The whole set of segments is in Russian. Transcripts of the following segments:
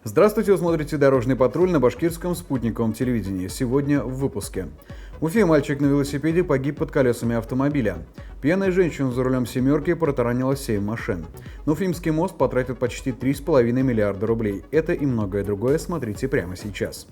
Здравствуйте, вы смотрите «Дорожный патруль» на башкирском спутниковом телевидении. Сегодня в выпуске. В Уфе мальчик на велосипеде погиб под колесами автомобиля. Пьяная женщина за рулем «семерки» протаранила 7 машин. На Уфимский мост потратят почти 3,5 миллиарда рублей. Это и многое другое смотрите прямо сейчас.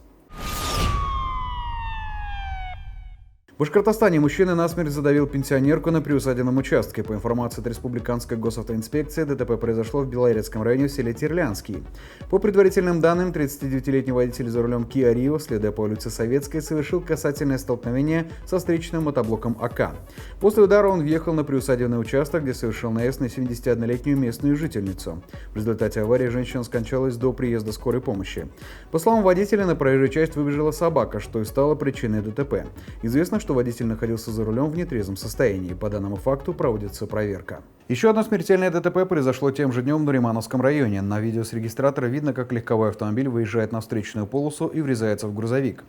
В Башкортостане мужчина насмерть задавил пенсионерку на приусадебном участке. По информации от Республиканской госавтоинспекции, ДТП произошло в Белорецком районе в селе Терлянский. По предварительным данным, 39-летний водитель за рулем Kia Rio, следуя по улице Советской, совершил касательное столкновение со встречным мотоблоком АК. После удара он въехал на приусадебный участок, где совершил наезд на 71-летнюю местную жительницу. В результате аварии женщина скончалась до приезда скорой помощи. По словам водителя, на проезжую часть выбежала собака, что и стало причиной ДТП. Известно, что водитель находился за рулем в нетрезвом состоянии. По данному факту проводится проверка. Еще одно смертельное ДТП произошло тем же днем в Наримановском районе. На видео с регистратора видно, как легковой автомобиль выезжает на встречную полосу и врезается в грузовик.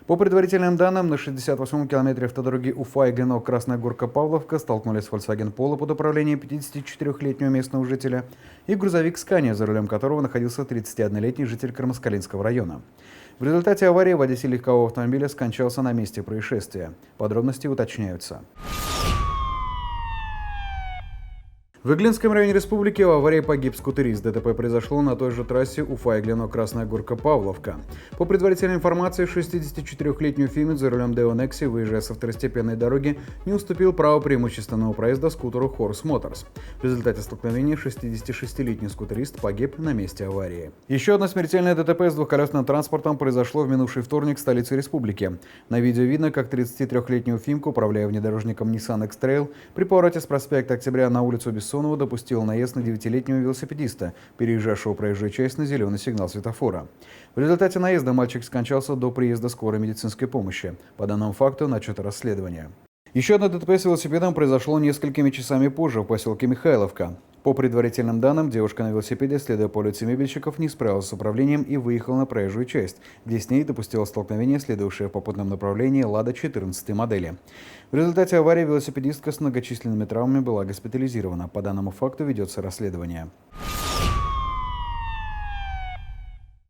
По предварительным данным, на 68-м километре автодороги Уфа-Игленок Красная Горка-Павловка столкнулись Volkswagen Polo под управлением 54-летнего местного жителя и грузовик Scania, за рулем которого находился 31-летний житель Кармаскалинского района. В результате аварии водитель легкового автомобиля скончался на месте происшествия. Подробности уточняются. В Иглинском районе республики в аварии погиб скутерист. ДТП произошло на той же трассе Уфа-Игленок Красная Горка-Павловка. По предварительной информации, 64-летний уфимец за рулем Део Некси, выезжая со второстепенной дороги, не уступил право преимущественного проезда скутеру Horse Motors. В результате столкновения 66-летний скутерист погиб на месте аварии. Еще одно смертельное ДТП с двухколесным транспортом произошло в минувший вторник в столице республики. На видео видно, как 33-летний уфимка, управляя внедорожником Nissan X-Trail, при повороте с проспекта Октября на улицу Бессонова допустил наезд на 9-летнего велосипедиста, переезжавшего проезжую часть на зеленый сигнал светофора. В результате наезда мальчик скончался до приезда скорой медицинской помощи. По данному факту начато расследование. Еще одно ДТП с велосипедом произошло несколькими часами позже в поселке Михайловка. По предварительным данным, девушка на велосипеде, следуя по улице Мебельщиков, не справилась с управлением и выехала на проезжую часть, где с ней допустила столкновение следовавшая в попутном направлении «Лада» 14 модели. В результате аварии велосипедистка с многочисленными травмами была госпитализирована. По данному факту ведется расследование.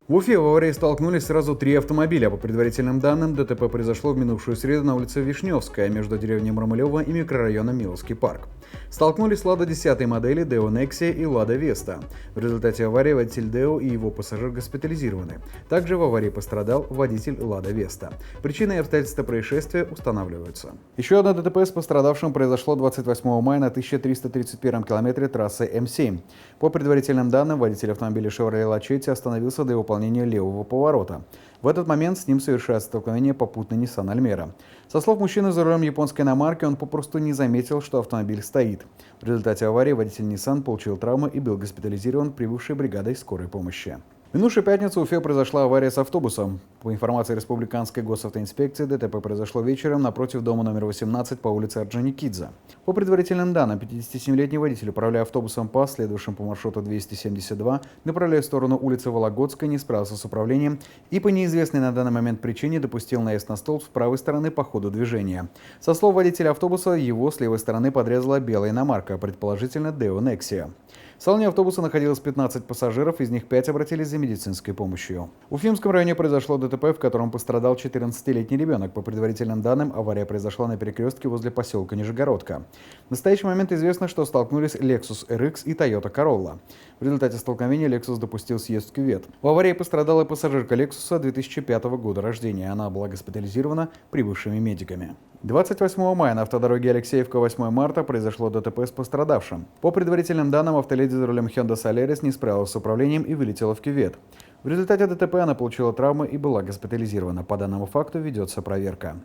В Уфе в аварии столкнулись сразу 3 автомобиля. По предварительным данным, ДТП произошло в минувшую среду на улице Вишневская между деревней Мрамылево и микрорайоном Миловский парк. Столкнулись «Лада» 10 модели, Део Некси и «Лада Веста». В результате аварии водитель Део и его пассажир госпитализированы. Также в аварии пострадал водитель «Лада Веста». Причины и обстоятельства происшествия устанавливаются. Еще одно ДТП с пострадавшим произошло 28 мая на 1331 километре трассы М7. По предварительным данным, водитель автомобиля Chevrolet Lachetti остановился до выполнения левого поворота. В этот момент с ним совершает столкновение попутный Nissan Almera. Со слов мужчины за рулем японской иномарки, он попросту не заметил, что автомобиль стоит. В результате аварии водитель Nissan получил травмы и был госпитализирован прибывшей бригадой скорой помощи. В минувшую пятницу в Уфе произошла авария с автобусом. По информации Республиканской госавтоинспекции, ДТП произошло вечером напротив дома номер 18 по улице Орджоникидзе. По предварительным данным, 57-летний водитель, управляя автобусом ПАС, следовавшим по маршруту 272, направляя в сторону улицы Вологодской, не справился с управлением и по неизвестной на данный момент причине допустил наезд на столб с правой стороны по ходу движения. Со слов водителя автобуса, его с левой стороны подрезала белая иномарка, предположительно Део Нексия. В салоне автобуса находилось 15 пассажиров, из них 5 обратились за медицинской помощью. В Уфимском районе произошло ДТП, в котором пострадал 14-летний ребенок. По предварительным данным, авария произошла на перекрестке возле поселка Нижегородка. В настоящий момент известно, что столкнулись Lexus RX и Toyota Corolla. В результате столкновения Lexus допустил съезд в кювет. В аварии пострадала пассажирка Lexus 2005 года рождения. Она была госпитализирована прибывшими медиками. 28 мая на автодороге Алексеевка-8 марта произошло ДТП с пострадавшим. По предварительным данным, автоледи за рулем Hyundai Solaris не справилась с управлением и вылетела в кювет. В результате ДТП она получила травмы и была госпитализирована. По данному факту ведется проверка.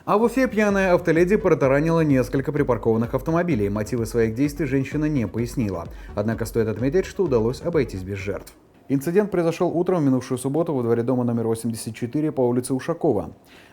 А в Уфе пьяная автоледи протаранила несколько припаркованных автомобилей. Мотивы своих действий женщина не пояснила. Однако стоит отметить, что удалось обойтись без жертв. Инцидент произошел утром в минувшую субботу во дворе дома номер 84 по улице Ушакова.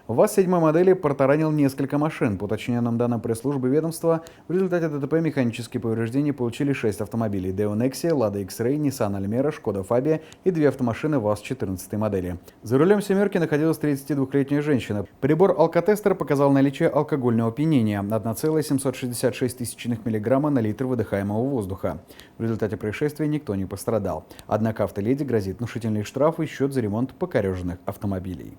ВАЗ-7 модели протаранил несколько машин. По уточненным данным пресс-службы ведомства, в результате ДТП механические повреждения получили 6 автомобилей: Daewoo Nexia, Lada X-Ray, Nissan Almera, Skoda Fabia и 2 автомашины ВАЗ-14 модели. За рулем «семерки» находилась 32-летняя женщина. Прибор алкотестера показал наличие алкогольного опьянения – 1,766 мг на литр выдыхаемого воздуха. В результате происшествия никто не пострадал. Однако автоледи грозит внушительный штраф и счет за ремонт покореженных автомобилей.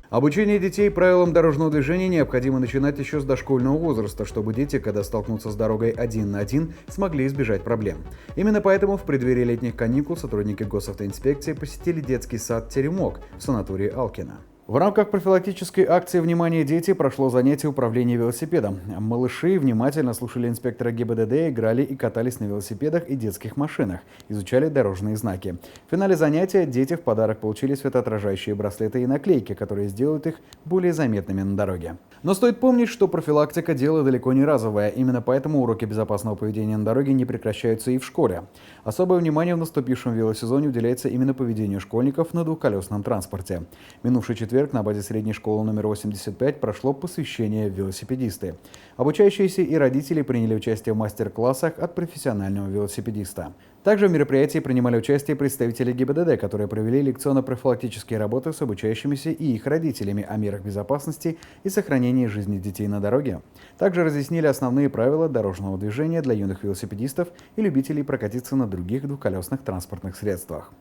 Обучение детей правилам дорожного движения необходимо начинать еще с дошкольного возраста, чтобы дети, когда столкнутся с дорогой один на один, смогли избежать проблем. Именно поэтому в преддверии летних каникул сотрудники госавтоинспекции посетили детский сад «Теремок» в санатории Алкино. В рамках профилактической акции «Внимание, дети» прошло занятие управления велосипедом. Малыши внимательно слушали инспектора ГИБДД, играли и катались на велосипедах и детских машинах, изучали дорожные знаки. В финале занятия дети в подарок получили светоотражающие браслеты и наклейки, которые сделают их более заметными на дороге. Но стоит помнить, что профилактика – дело далеко не разовое. Именно поэтому уроки безопасного поведения на дороге не прекращаются и в школе. Особое внимание в наступившем велосезоне уделяется именно поведению школьников на двухколесном транспорте. Минувший четверг на базе средней школы номер 85 прошло посвящение велосипедисты. Обучающиеся и родители приняли участие в мастер-классах от профессионального велосипедиста. Также в мероприятии принимали участие представители ГИБДД, которые провели лекционно-профилактические работы с обучающимися и их родителями о мерах безопасности и сохранении жизни детей на дороге. Также разъяснили основные правила дорожного движения для юных велосипедистов и любителей прокатиться на других двухколесных транспортных средствах.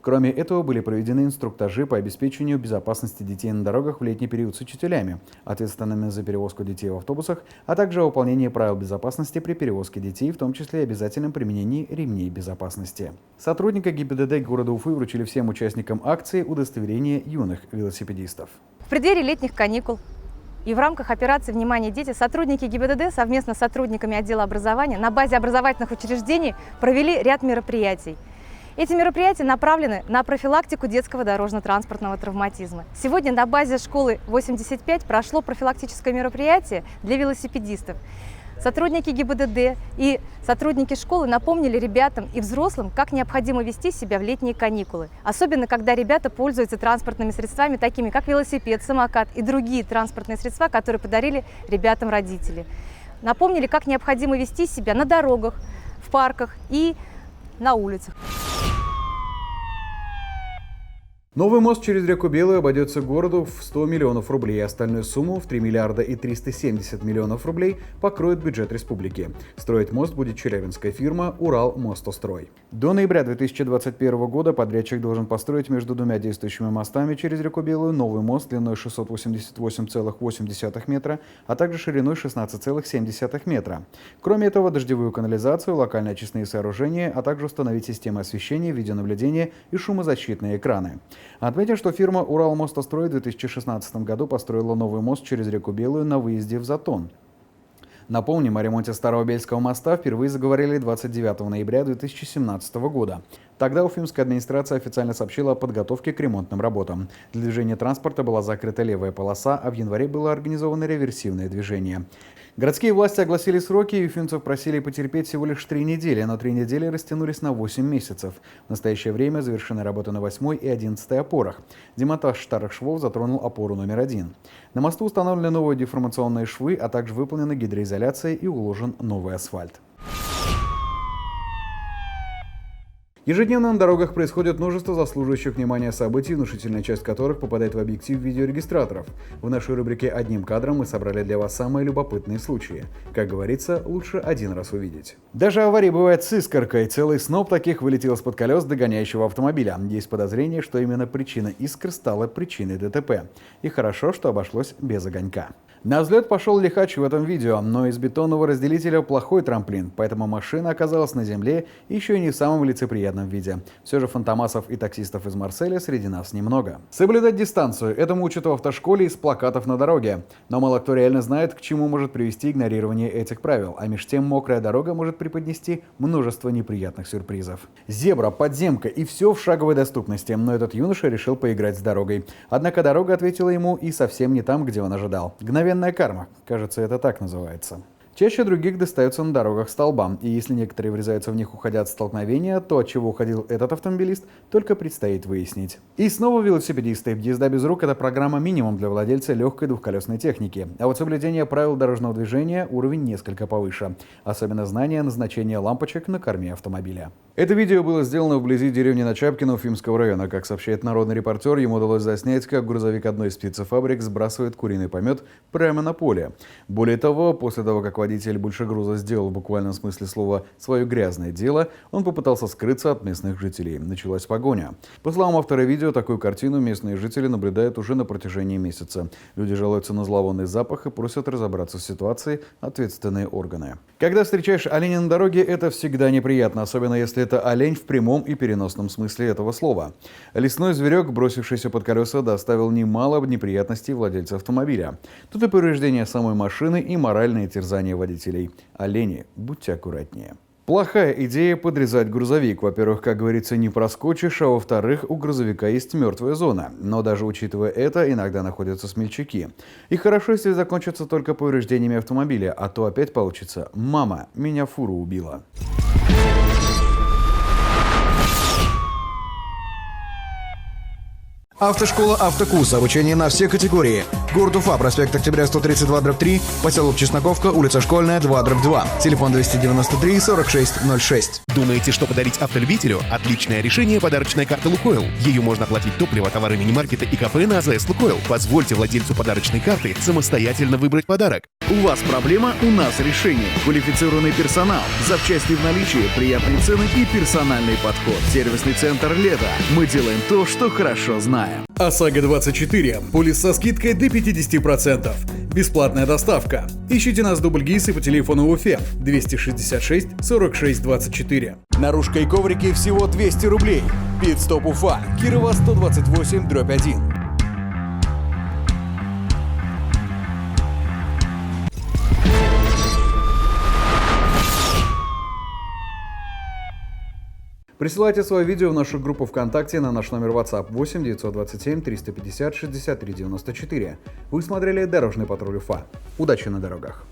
Кроме этого, были проведены инструктажи по обеспечению безопасности детей на дорогах в летний период с учителями, ответственными за перевозку детей в автобусах, а также о выполнении правил безопасности при перевозке детей, в том числе и обязательном применении ремней безопасности. Сотрудники ГИБДД города Уфы вручили всем участникам акции удостоверение юных велосипедистов. В преддверии летних каникул и в рамках операции «Внимание, дети» сотрудники ГИБДД совместно с сотрудниками отдела образования на базе образовательных учреждений провели ряд мероприятий. Эти мероприятия направлены на профилактику детского дорожно-транспортного травматизма. Сегодня на базе школы 85 прошло профилактическое мероприятие для велосипедистов. Сотрудники ГИБДД и сотрудники школы напомнили ребятам и взрослым, как необходимо вести себя в летние каникулы. Особенно, когда ребята пользуются транспортными средствами, такими как велосипед, самокат и другие транспортные средства, которые подарили ребятам родители. Напомнили, как необходимо вести себя на дорогах, в парках и на улицах. Новый мост через реку Белую обойдется городу в 100 миллионов рублей. Остальную сумму в 3 миллиарда и 370 миллионов рублей покроет бюджет республики. Строить мост будет челябинская фирма «Уралмостострой». До ноября 2021 года подрядчик должен построить между двумя действующими мостами через реку Белую новый мост длиной 688,8 метра, а также шириной 16,7 метра. Кроме этого, дождевую канализацию, локальные очистные сооружения, а также установить системы освещения, видеонаблюдения и шумозащитные экраны. Отметим, что фирма «Уралмостострой» в 2016 году построила новый мост через реку Белую на выезде в Затон. Напомним, о ремонте Старого Бельского моста впервые заговорили 29 ноября 2017 года. Тогда уфимская администрация официально сообщила о подготовке к ремонтным работам. Для движения транспорта была закрыта левая полоса, а в январе было организовано реверсивное движение. Городские власти огласили сроки, и уфимцев просили потерпеть всего лишь 3 недели, но 3 недели растянулись на 8 месяцев. В настоящее время завершены работы на 8 и 11 опорах. Демонтаж старых швов затронул опору номер 1. На мосту установлены новые деформационные швы, а также выполнена гидроизоляция и уложен новый асфальт. Ежедневно на дорогах происходит множество заслуживающих внимания событий, внушительная часть которых попадает в объектив видеорегистраторов. В нашей рубрике «Одним кадром» мы собрали для вас самые любопытные случаи. Как говорится, лучше один раз увидеть. Даже аварии бывают с искоркой. Целый сноп таких вылетел из-под колес догоняющего автомобиля. Есть подозрение, что именно причина искр стала причиной ДТП. И хорошо, что обошлось без огонька. На взлет пошел лихач в этом видео, но из бетонного разделителя плохой трамплин, поэтому машина оказалась на земле еще и не в самом лицеприятном неприглядном виде. Все же фантомасов и таксистов из Марселя среди нас немного. Соблюдать дистанцию – этому учат в автошколе из плакатов на дороге. Но мало кто реально знает, к чему может привести игнорирование этих правил, а меж тем мокрая дорога может преподнести множество неприятных сюрпризов. Зебра, подземка и все в шаговой доступности, но этот юноша решил поиграть с дорогой. Однако дорога ответила ему и совсем не там, где он ожидал. Мгновенная карма, кажется, это так называется. Чаще других достаются на дорогах столбам, и если некоторые врезаются в них, уходя от столкновения, то от чего уходил этот автомобилист, только предстоит выяснить. И снова велосипедисты. Езда без рук – это программа минимум для владельца легкой двухколесной техники. А вот соблюдение правил дорожного движения уровень несколько повыше. Особенно знание назначения лампочек на корме автомобиля. Это видео было сделано вблизи деревни Начапкино Уфимского района. Как сообщает народный репортер, ему удалось заснять, как грузовик одной из птицефабрик сбрасывает куриный помет прямо на поле. Более того, после того, как водитель большегруза сделал в буквальном смысле слова свое грязное дело, он попытался скрыться от местных жителей. Началась погоня. По словам автора видео, такую картину местные жители наблюдают уже на протяжении месяца. Люди жалуются на зловонный запах и просят разобраться с ситуацией ответственные органы. Когда встречаешь оленя на дороге, это всегда неприятно, особенно если это олень в прямом и переносном смысле этого слова. Лесной зверек, бросившийся под колеса, доставил немало неприятностей владельцу автомобиля. Тут и повреждение самой машины, и моральные терзания водителей. Олени, будьте аккуратнее. Плохая идея подрезать грузовик. Во-первых, как говорится, не проскочишь, а во-вторых, у грузовика есть мертвая зона. Но даже учитывая это, иногда находятся смельчаки. И хорошо, если закончится только повреждениями автомобиля, а то опять получится «мама, меня фура убила». Автошкола «Автокурс». Обучение на все категории. Город Уфа, проспект Октября 132/3, поселок Чесноковка, улица Школьная, 2/2. Телефон 293 4606. Думаете, что подарить автолюбителю? Отличное решение — подарочная карта «Лукойл». Ее можно оплатить топливо, товары мини-маркета и кафе на АЗС «Лукойл». Позвольте владельцу подарочной карты самостоятельно выбрать подарок. У вас проблема, у нас решение. Квалифицированный персонал, запчасти в наличии, приятные цены и персональный подход. Сервисный центр «Лето». Мы делаем то, что хорошо знаем. ОСАГО 24. Полис со скидкой до 50%. Бесплатная доставка. Ищите нас в Дубльгиз и по телефону в Уфе 266 46 24. Наружка и коврики всего 200 рублей. Питстоп Уфа. Кирова 128/1. Присылайте свое видео в нашу группу ВКонтакте на наш номер WhatsApp 8 927 350 63 94. Вы смотрели «Дорожный патруль Уфа». Удачи на дорогах!